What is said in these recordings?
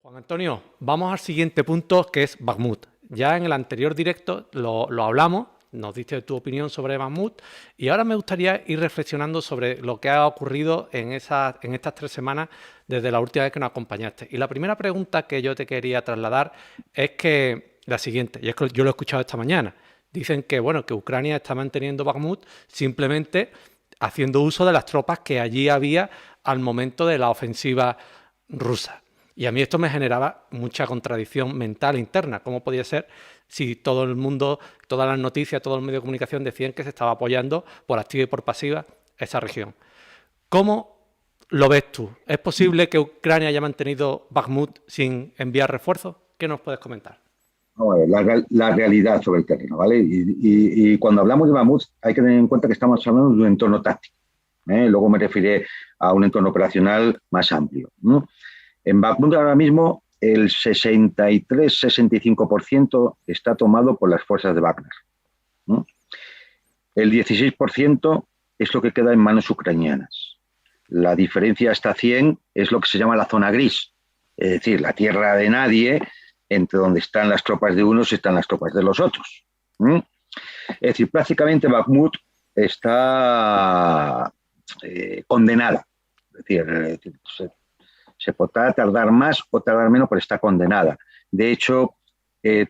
Juan Antonio, vamos al siguiente punto que es Bakhmut. Ya en el anterior directo lo hablamos, nos diste tu opinión sobre Bakhmut y ahora me gustaría ir reflexionando sobre lo que ha ocurrido en estas 3 semanas desde la última vez que nos acompañaste. Y la primera pregunta que yo te quería trasladar es que la siguiente, y es que yo lo he escuchado esta mañana. Dicen que, bueno, que Ucrania está manteniendo Bakhmut simplemente haciendo uso de las tropas que allí había al momento de la ofensiva rusa. Y a mí esto me generaba mucha contradicción mental interna. ¿Cómo podía ser si todo el mundo, todas las noticias, todo el medio de comunicación decían que se estaba apoyando por activa y por pasiva esa región? ¿Cómo lo ves tú? ¿Es posible que Ucrania haya mantenido Bakhmut sin enviar refuerzos? ¿Qué nos puedes comentar? No, la realidad sobre el terreno, ¿vale? Y cuando hablamos de Bakhmut hay que tener en cuenta que estamos hablando de un entorno táctico. Luego me referiré a un entorno operacional más amplio, ¿no? En Bakhmut ahora mismo el 63-65% está tomado por las fuerzas de Wagner, ¿no? El 16% es lo que queda en manos ucranianas. La diferencia hasta 100 es lo que se llama la zona gris, es decir, la tierra de nadie, entre donde están las tropas de unos y están las tropas de los otros. Es decir, prácticamente Bakhmut está condenada. Es decir, se podrá tardar más o tardar menos, pero está condenada. De hecho,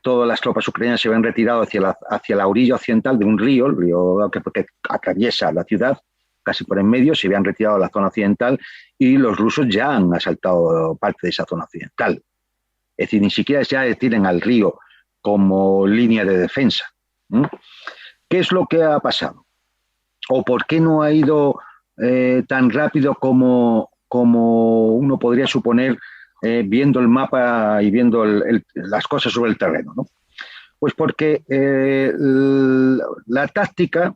todas las tropas ucranianas se habían retirado hacia la orilla occidental de un río, el río que atraviesa la ciudad, casi por en medio, se habían retirado a la zona occidental y los rusos ya han asaltado parte de esa zona occidental. Es decir, ni siquiera ya tienen al río como línea de defensa. ¿Qué es lo que ha pasado? ¿O por qué no ha ido tan rápido como uno podría suponer viendo el mapa y viendo las cosas sobre el terreno, ¿no? Pues porque la táctica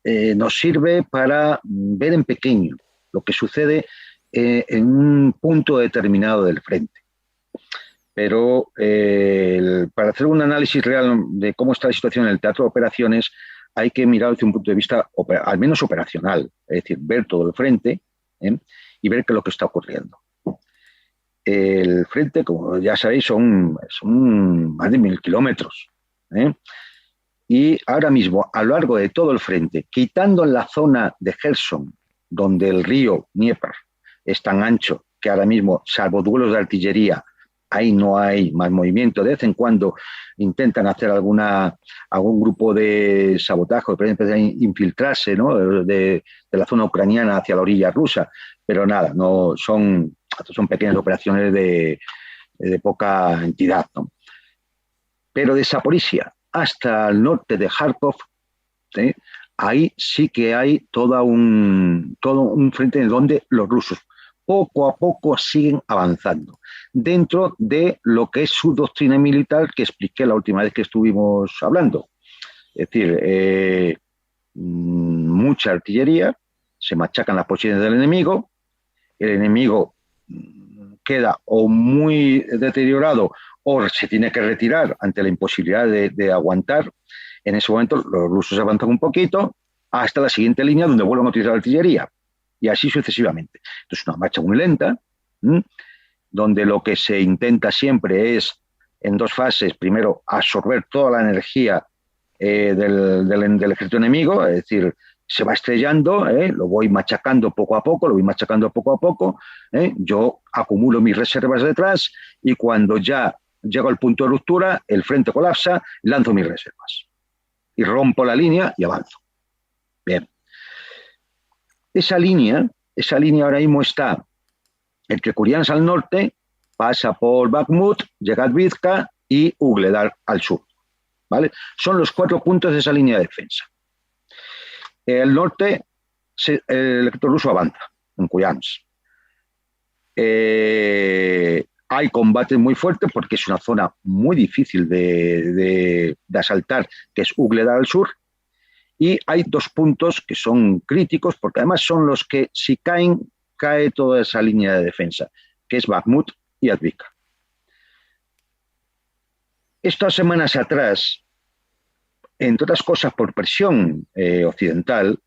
nos sirve para ver en pequeño lo que sucede en un punto determinado del frente. Pero para hacer un análisis real de cómo está la situación en el teatro de operaciones, hay que mirar desde un punto de vista al menos operacional, es decir, ver todo el frente y ver qué es lo que está ocurriendo. El frente, como ya sabéis, son más de 1000 kilómetros. Y ahora mismo, a lo largo de todo el frente, quitando la zona de Kherson, donde el río Dnieper es tan ancho que ahora mismo, salvo duelos de artillería, ahí no hay más movimiento. De vez en cuando intentan hacer algún grupo de sabotaje, empiezan a infiltrarse, ¿no?, de la zona ucraniana hacia la orilla rusa, pero nada, no son pequeñas operaciones de poca entidad, ¿no? Pero de Zaporizhia hasta el norte de Kharkov, ahí sí que hay todo un frente en donde los rusos poco a poco siguen avanzando dentro de lo que es su doctrina militar que expliqué la última vez que estuvimos hablando. Es decir, mucha artillería, se machacan las posiciones del enemigo, el enemigo queda o muy deteriorado o se tiene que retirar ante la imposibilidad de aguantar. En ese momento los rusos avanzan un poquito hasta la siguiente línea donde vuelven a utilizar la artillería y así sucesivamente. Entonces, una marcha muy lenta, donde lo que se intenta siempre es, en dos fases, primero, absorber toda la energía del ejército enemigo, es decir, se va estrellando, lo voy machacando poco a poco, yo acumulo mis reservas detrás y cuando ya llego al punto de ruptura, el frente colapsa, lanzo mis reservas y rompo la línea y avanzo. Bien. Esa línea ahora mismo está entre Kuriansk al norte, pasa por Bakhmut, llega a Avdiivka y Ugledar al sur, ¿vale? Son los 4 puntos de esa línea de defensa. El norte, el ejército ruso avanza en Kuriansk. Hay combates muy fuertes porque es una zona muy difícil de asaltar, que es Ugledar al sur. Y hay 2 puntos que son críticos, porque además son los que, si caen, cae toda esa línea de defensa, que es Bakhmut y Avdiivka. Estas semanas atrás, entre otras cosas por presión occidental,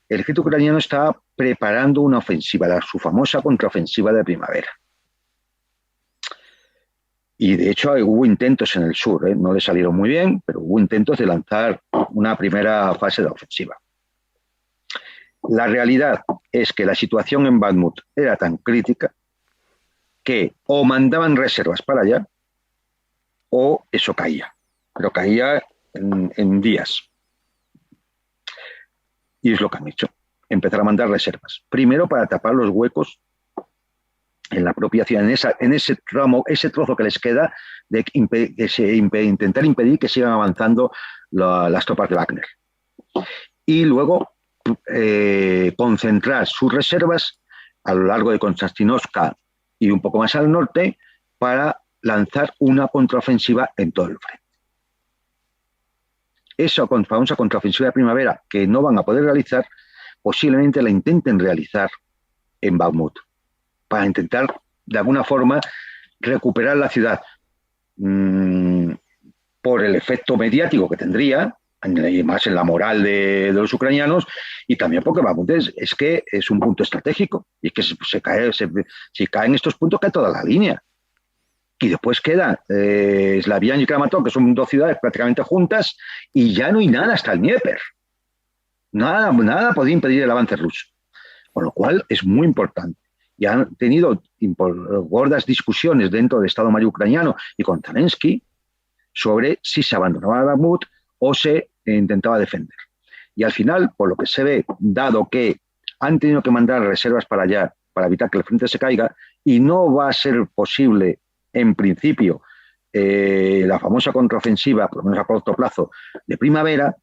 el ejército ucraniano estaba preparando una ofensiva, su famosa contraofensiva de primavera. Y de hecho hubo intentos en el sur, no le salieron muy bien, pero hubo intentos de lanzar una primera fase de ofensiva. La realidad es que la situación en Bakhmut era tan crítica que o mandaban reservas para allá o eso caía, pero caía en días. Y es lo que han hecho, empezar a mandar reservas. Primero para tapar los huecos en la propia ciudad, en ese tramo, ese trozo que les queda de intentar impedir que sigan avanzando las tropas de Wagner. Y luego concentrar sus reservas a lo largo de Konstantinovka y un poco más al norte para lanzar una contraofensiva en todo el frente. Esa famosa contraofensiva de primavera que no van a poder realizar, posiblemente la intenten realizar en Bakhmut, para intentar de alguna forma recuperar la ciudad por el efecto mediático que tendría, y más en la moral de los ucranianos, y también porque Bakhmut es que es un punto estratégico, y es que si caen estos puntos cae toda la línea. Y después queda Slaviansk y Kramatorsk, que son dos ciudades prácticamente juntas, y ya no hay nada hasta el Dnieper. Nada podía impedir el avance ruso. Con lo cual es muy importante. Y han tenido gordas discusiones dentro del Estado Mayor ucraniano y con Zelensky sobre si se abandonaba Bakhmut o se intentaba defender. Y al final, por lo que se ve, dado que han tenido que mandar reservas para allá para evitar que el frente se caiga, y no va a ser posible en principio la famosa contraofensiva, por lo menos a corto plazo, de primavera,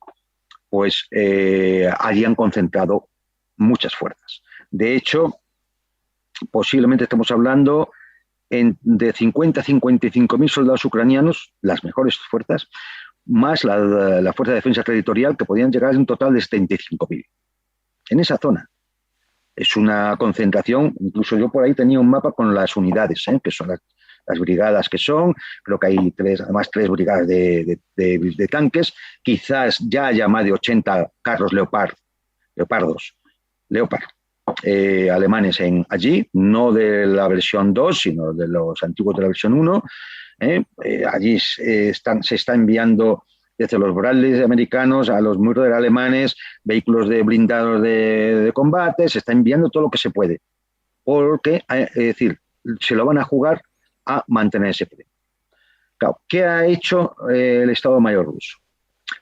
pues allí han concentrado muchas fuerzas. De hecho, posiblemente estamos hablando de 50 a 55.000 soldados ucranianos, las mejores fuerzas, más la Fuerza de Defensa Territorial, que podían llegar a un total de 75.000. En esa zona. Es una concentración, incluso yo por ahí tenía un mapa con las unidades, que son las brigadas que son, creo que hay además tres brigadas de tanques, quizás ya haya más de 80 carros Leopard alemanes allí, no de la versión 2, sino de los antiguos de la versión 1. Allí se está enviando desde los Bradley americanos a los Mürder alemanes, vehículos de blindados de combate, se está enviando todo lo que se puede, porque, es decir, se lo van a jugar a mantener ese frente. Claro, ¿qué ha hecho el Estado Mayor ruso?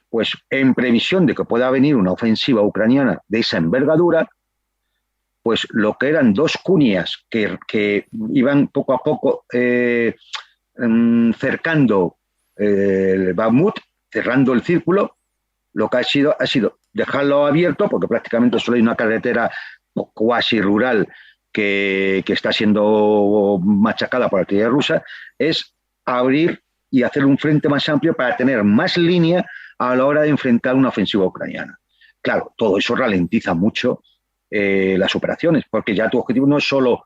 Pues en previsión de que pueda venir una ofensiva ucraniana de esa envergadura, pues lo que eran dos cunias que iban poco a poco cercando el Bakhmut, cerrando el círculo, lo que ha sido dejarlo abierto, porque prácticamente solo hay una carretera cuasi rural que está siendo machacada por la artillería rusa, es abrir y hacer un frente más amplio para tener más línea a la hora de enfrentar una ofensiva ucraniana. Claro, todo eso ralentiza mucho las operaciones, porque ya tu objetivo no es solo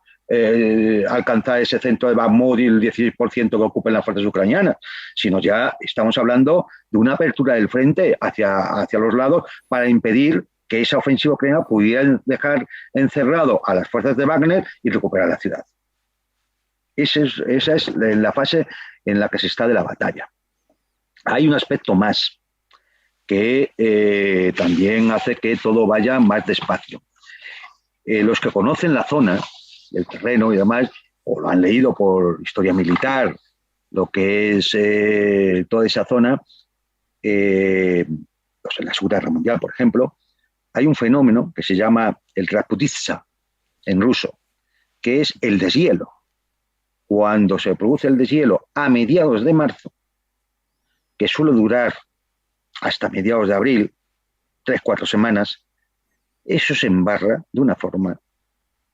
alcanzar ese centro de Bakhmut y el 16% que ocupen las fuerzas ucranianas, sino ya estamos hablando de una apertura del frente hacia los lados para impedir que esa ofensiva ucraniana pudiera dejar encerrado a las fuerzas de Wagner y recuperar la ciudad. Esa es la fase en la que se está de la batalla. Hay un aspecto más que también hace que todo vaya más despacio. Los que conocen la zona, el terreno y demás, o lo han leído por historia militar, lo que es toda esa zona, pues en la Segunda Guerra Mundial, por ejemplo, hay un fenómeno que se llama el Raputitsa en ruso, que es el deshielo. Cuando se produce el deshielo a mediados de marzo, que suele durar hasta mediados de abril, 3-4 semanas, eso se embarra de una forma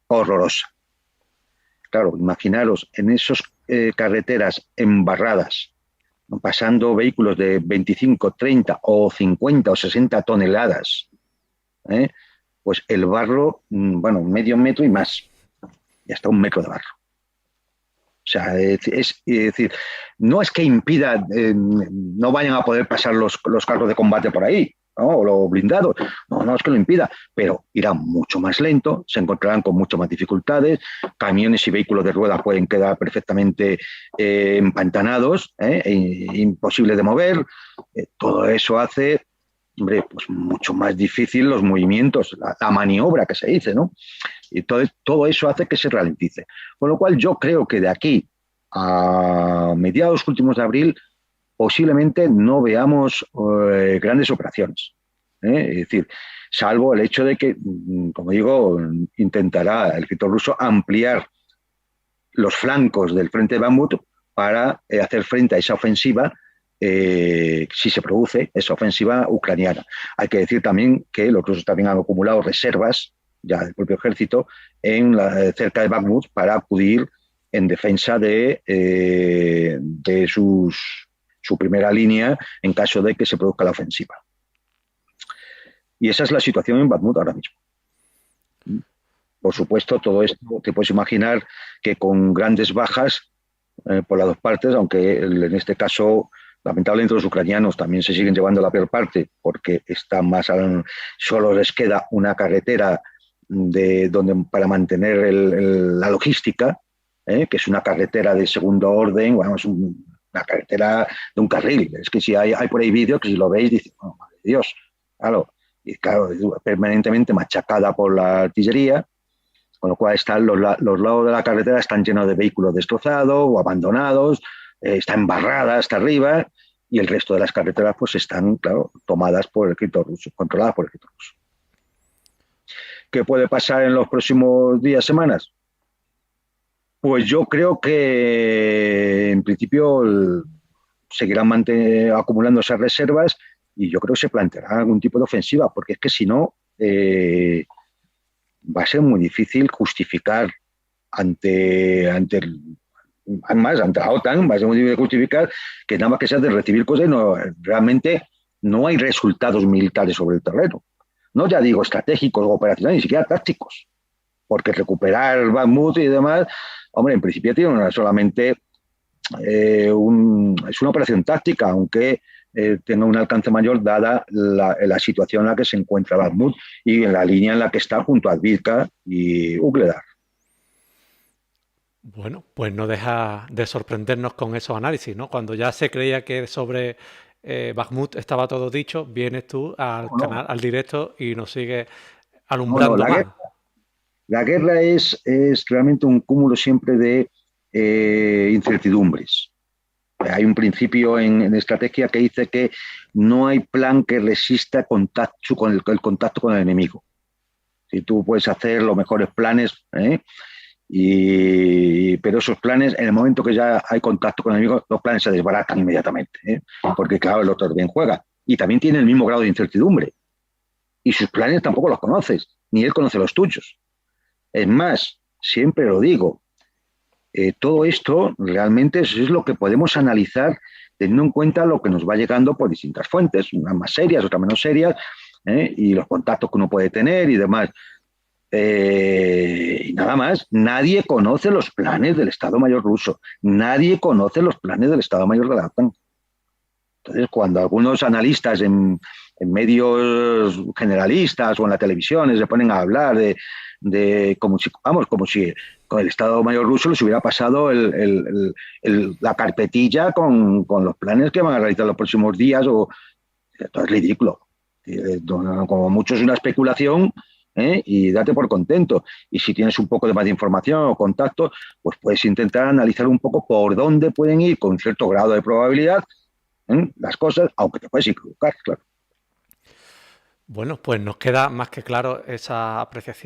horrorosa. Claro, imaginaros en esas carreteras embarradas, pasando vehículos de 25, 30 o 50 o 60 toneladas, pues el barro, bueno, medio metro y más, y hasta 1 metro de barro. O sea, es decir, no es que impida, no vayan a poder pasar los carros de combate por ahí, ¿no? O los blindados. No, no es que lo impida, pero irán mucho más lento, se encontrarán con mucho más dificultades, camiones y vehículos de ruedas pueden quedar perfectamente empantanados, imposibles de mover. Todo eso hace, hombre, pues mucho más difícil los movimientos, la maniobra que se dice, ¿no? Y todo eso hace que se ralentice. Con lo cual yo creo que de aquí a mediados últimos de abril posiblemente no veamos grandes operaciones. Es decir, salvo el hecho de que, como digo, intentará el ejército ruso ampliar los flancos del frente de Bakhmut para hacer frente a esa ofensiva, si se produce esa ofensiva ucraniana. Hay que decir también que los rusos también han acumulado reservas ya del propio ejército cerca de Bakhmut para acudir en defensa de su primera línea en caso de que se produzca la ofensiva. Y esa es la situación en Bakhmut ahora mismo. Por supuesto, todo esto te puedes imaginar que con grandes bajas por las dos partes, aunque en este caso lamentablemente los ucranianos también se siguen llevando la peor parte porque están más solo les queda una carretera para mantener la logística, que es una carretera de segundo orden, bueno, es una carretera de un carril. Es que si hay por ahí vídeos que si lo veis dices, oh, madre de Dios, claro, y claro, permanentemente machacada por la artillería, con lo cual están los lados de la carretera están llenos de vehículos destrozados o abandonados, está embarrada hasta arriba, y el resto de las carreteras pues están, claro, tomadas por el ejército ruso, controladas por el ejército ruso. ¿Qué puede pasar en los próximos días, semanas? Pues yo creo que en principio seguirán acumulando esas reservas y yo creo que se planteará algún tipo de ofensiva, porque es que si no va a ser muy difícil justificar ante la OTAN, va a ser muy difícil justificar que nada más que sea de recibir cosas y realmente no hay resultados militares sobre el terreno. No ya digo estratégicos o operacionales, ni siquiera tácticos, porque recuperar Bakhmut y demás, hombre, en principio tiene solamente es una operación táctica, aunque tenga un alcance mayor dada la situación en la que se encuentra Bakhmut y en la línea en la que está junto a Avdiivka y Ugledar. Bueno, pues no deja de sorprendernos con esos análisis, ¿no? Cuando ya se creía que sobre Bakhmut estaba todo dicho, vienes tú al canal, al directo y nos sigues alumbrando más. La guerra es realmente un cúmulo siempre de incertidumbres. Hay un principio en estrategia que dice que no hay plan que resista el contacto con el enemigo. Si tú puedes hacer los mejores planes, pero esos planes, en el momento que ya hay contacto con el enemigo, los planes se desbaratan inmediatamente, porque claro, el otro también juega. Y también tiene el mismo grado de incertidumbre. Y sus planes tampoco los conoces, ni él conoce los tuyos. Es más, siempre lo digo, todo esto realmente es lo que podemos analizar teniendo en cuenta lo que nos va llegando por distintas fuentes, unas más serias, otras menos serias, y los contactos que uno puede tener y demás. Y nada más, nadie conoce los planes del Estado Mayor ruso, nadie conoce los planes del Estado Mayor de la OTAN. Entonces, cuando algunos analistas en medios generalistas o en la televisión se ponen a hablar de como si con el Estado Mayor ruso les hubiera pasado la carpetilla con los planes que van a realizar los próximos días, esto es ridículo. Como mucho es una especulación, y date por contento. Y si tienes un poco de más de información o contacto, pues puedes intentar analizar un poco por dónde pueden ir con cierto grado de probabilidad las cosas, aunque te puedes equivocar, claro. Bueno, pues nos queda más que claro esa apreciación.